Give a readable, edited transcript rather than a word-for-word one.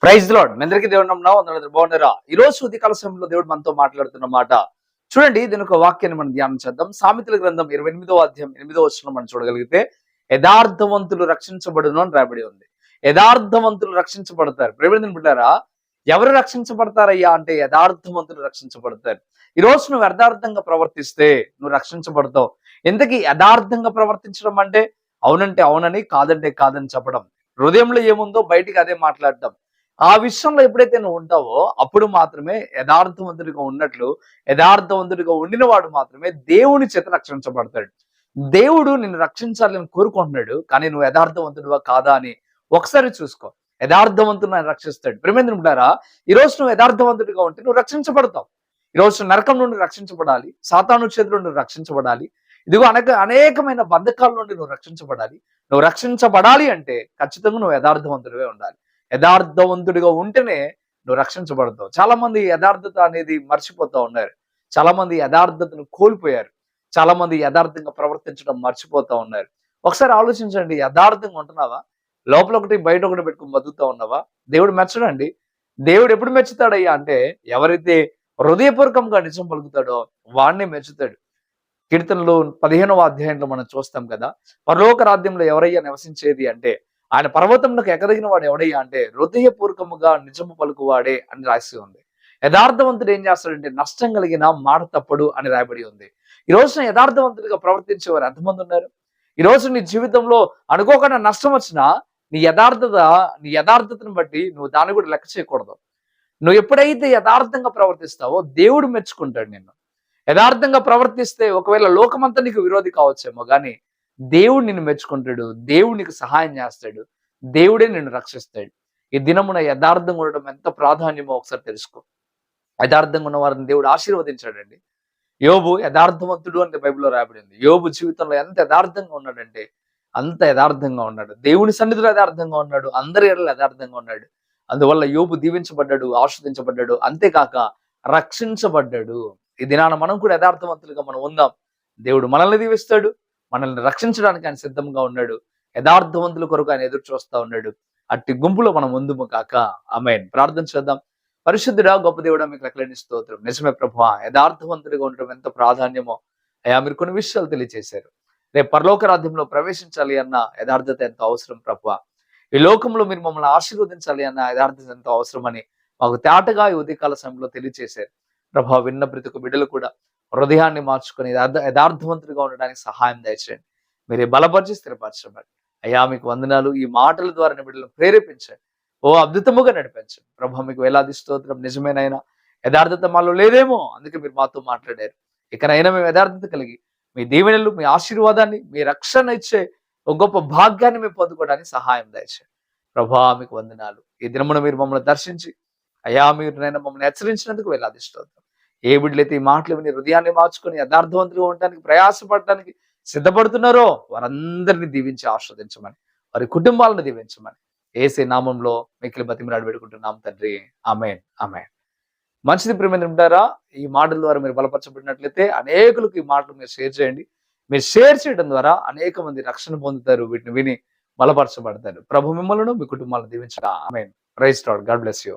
Praise lord మీ అందరికీ దేవుడు నమ్మునాం అందరూ బాగున్నారా? ఈ రోజు ఉదయకాల సమయంలో దేవుడు మనతో మాట్లాడుతున్న మాట చూడండి. దీని ఒక వాక్యాన్ని మనం ధ్యానం చేద్దాం. సామెతల గ్రంథం 28వ అధ్యాయం 8వ వచనం మనం చూడగలిగితే, యథార్థవంతులు రక్షించబడును అని రాయబడి ఉంది. యథార్థవంతులు రక్షించబడతారు. ప్రేమిని బిడ్డారా, ఎవరు రక్షించబడతారయ్యా అంటే యథార్థవంతులు రక్షించబడతారు. ఈ రోజు నువ్వు యథార్థంగా ప్రవర్తిస్తే నువ్వు రక్షించబడతావు. ఇంతకీ యథార్థంగా ప్రవర్తించడం అంటే అవునంటే అవునని, కాదంటే కాదని చెప్పడం, హృదయంలో ఏముందో బయటికి అదే మాట్లాడటం. ఆ విషయంలో ఎప్పుడైతే నువ్వు ఉంటావో అప్పుడు మాత్రమే యథార్థవంతుడిగా ఉన్నట్లు, యథార్థవంతుడిగా ఉండిన వాడు మాత్రమే దేవుని చేత రక్షించబడతాడు. దేవుడు నిన్ను రక్షించాలని కోరుకుంటున్నాడు, కానీ నువ్వు యథార్థవంతుడివా కాదా అని ఒకసారి చూసుకో. యథార్థవంతుడు ఆయన రక్షిస్తాడు. ప్రేమేంద్రుని బిడ్డారా, ఈ రోజు నువ్వు యథార్థవంతుడిగా ఉంటే నువ్వు రక్షించబడతావు. ఈ రోజు నరకం నుండి రక్షించబడాలి, సాతాను చేతుల నుండి రక్షించబడాలి, ఇదిగో అనేకమైన బంధకాల నుండి నువ్వు రక్షించబడాలి. నువ్వు రక్షించబడాలి అంటే ఖచ్చితంగా నువ్వు యథార్థవంతుడివే ఉండాలి. యథార్థవంతుడిగా ఉంటేనే నువ్వు రక్షించబడతావు. చాలా మంది యథార్థత అనేది మర్చిపోతా ఉన్నారు. చాలా మంది యథార్థతను కోల్పోయారు. చాలా మంది యథార్థంగా ప్రవర్తించడం మర్చిపోతా ఉన్నారు. ఒకసారి ఆలోచించండి, యథార్థంగా ఉంటున్నావా? లోపల ఒకటి బయట ఒకటి పెట్టుకుని బతుకుతా ఉన్నావా? దేవుడు మెచ్చడండి. దేవుడు ఎప్పుడు మెచ్చుతాడయ్యా అంటే ఎవరైతే హృదయపూర్వకంగా నిజం పలుకుతాడో వాడినే మెచ్చుతాడు. కీర్తనలు 15వ అధ్యాయంలో మనం చూస్తాం కదా, పరలోక రాజ్యంలో ఎవరయ్యా నివసించేది అంటే ఆయన పర్వతంలోకి ఎక్కదగిన వాడు ఎవడయ్యా అంటే హృదయపూర్వకముగా నిజము పలుకువాడే అని రాసి ఉంది. యథార్థవంతుడు ఏం చేస్తాడంటే నష్టం కలిగిన మాట తప్పడు అని రాయబడి ఉంది. ఈ రోజున యథార్థవంతుడిగా ప్రవర్తించేవారు ఎంతమంది ఉన్నారు? ఈ రోజు నీ జీవితంలో అనుకోకుండా నష్టం వచ్చినా నీ యథార్థతను బట్టి నువ్వు దాన్ని కూడా లెక్క చేయకూడదు. నువ్వు ఎప్పుడైతే యథార్థంగా ప్రవర్తిస్తావో దేవుడు మెచ్చుకుంటాడు నిన్ను. యథార్థంగా ప్రవర్తిస్తే ఒకవేళ లోకమంతా నీకు విరోధి కావచ్చేమో, కానీ దేవుడు నిన్ను మెచ్చుకుంటాడు, దేవుడు నీకు సహాయం చేస్తాడు, దేవుడే నిన్ను రక్షిస్తాడు. ఈ దినమున యథార్థంగా ఉండడం ఎంత ప్రాధాన్యమో ఒకసారి తెలుసుకో. యథార్థంగా ఉన్న వారిని దేవుడు ఆశీర్వదించాడండి. యోబు యథార్థవంతుడు అంటే బైబిల్లో రాయబడింది. యోబు జీవితంలో ఎంత యథార్థంగా ఉన్నాడంటే అంత యథార్థంగా ఉన్నాడు. దేవుని సన్నిధిలో యథార్థంగా ఉన్నాడు, అందరి ఎడల యథార్థంగా ఉన్నాడు. అందువల్ల యోబు దీవించబడ్డాడు, ఆస్వాదించబడ్డాడు, అంతేకాక రక్షించబడ్డాడు. ఈ దినాన మనం కూడా యథార్థవంతులుగా మనం ఉందాం. దేవుడు మనల్ని దీవిస్తాడు, మనల్ని రక్షించడానికి ఆయన సిద్ధంగా ఉన్నాడు. యథార్థవంతుల కొరకు ఆయన ఎదురు చూస్తా ఉన్నాడు. అట్టి గుంపులో మనం ముందుము కాక. ఆమేన్. ప్రార్థన చేద్దాం. పరిశుద్ధుడా, గొప్ప దేవుడా, మీకు లెక్కలేని స్తోత్రం. నిజమే ప్రభువా, యథార్థవంతుడిగా ఉండడం ఎంత ప్రాధాన్యమో అయ్యా మీరు కొన్ని విషయాలు తెలియజేశారు. రేపు పరలోక రాజ్యంలో ప్రవేశించాలి అన్న యథార్థత ఎంతో అవసరం ప్రభువా. ఈ లోకంలో మీరు మమ్మల్ని ఆశీర్వదించాలి అన్న యథార్థత ఎంతో అవసరమని మాకు తేటగా ఈ ఉదయకాల సమయంలో తెలియజేశారు ప్రభా. విన్న ప్రతి బిడ్డలు కూడా హృదయాన్ని మార్చుకొని యథార్థవంతుడిగా ఉండడానికి సహాయం దయచేయండి. మీరే బలపరిచి స్థిరపరచండి అయ్యా. మీకు వందనాలు. ఈ మాటల ద్వారా బిడ్డలను ప్రేరేపించండి, ఓ అద్భుతముగా నడిపించండి ప్రభా. మీకు వేలాది స్తోత్రం. నిజమేనైనా యథార్థత మాలో లేదేమో, అందుకే మీరు మాతో మాట్లాడారు. ఇకనైనా మేము యథార్థత కలిగి మీ దీవెనలు, మీ ఆశీర్వాదాన్ని, మీ రక్షణ ఇచ్చే ఒక గొప్ప భాగ్యాన్ని మేము పొందుకోవడానికి సహాయం దయచేయండి ప్రభా. మీకు వందనాలు. ఈ దినమున మీరు మమ్మల్ని దర్శించి అయ్యా మీరు నైనా మమ్మల్ని హెచ్చరించినందుకు వేలాది స్తోత్రం. ఏ బిడ్డలైతే ఈ మాటలు విని హృదయాన్ని మార్చుకొని యథార్థవంతులుగా ఉండడానికి ప్రయాసపడటానికి సిద్ధపడుతున్నారో వారందరినీ దీవించి ఆస్వాదించమని, వారి కుటుంబాలను దీవించమని యేసే నామంలో మిక్కిలి బతిమలాడి పెట్టుకుంటున్నాం తండ్రి. ఆమేన్, ఆమేన్. మంచిది ప్రేమేంద్ర ఉంటారా? ఈ మాటల ద్వారా మీరు బలపరచబడినట్లయితే అనేకులకు ఈ మాటలు మీరు షేర్ చేయండి. మీరు షేర్ చేయడం ద్వారా అనేక మంది రక్షణ పొందుతారు, వీటిని విని బలపరచబడతారు. ప్రభు మిమ్మల్ని మీ కుటుంబాలను దీవించగా. Amen. Praise lord. God bless you.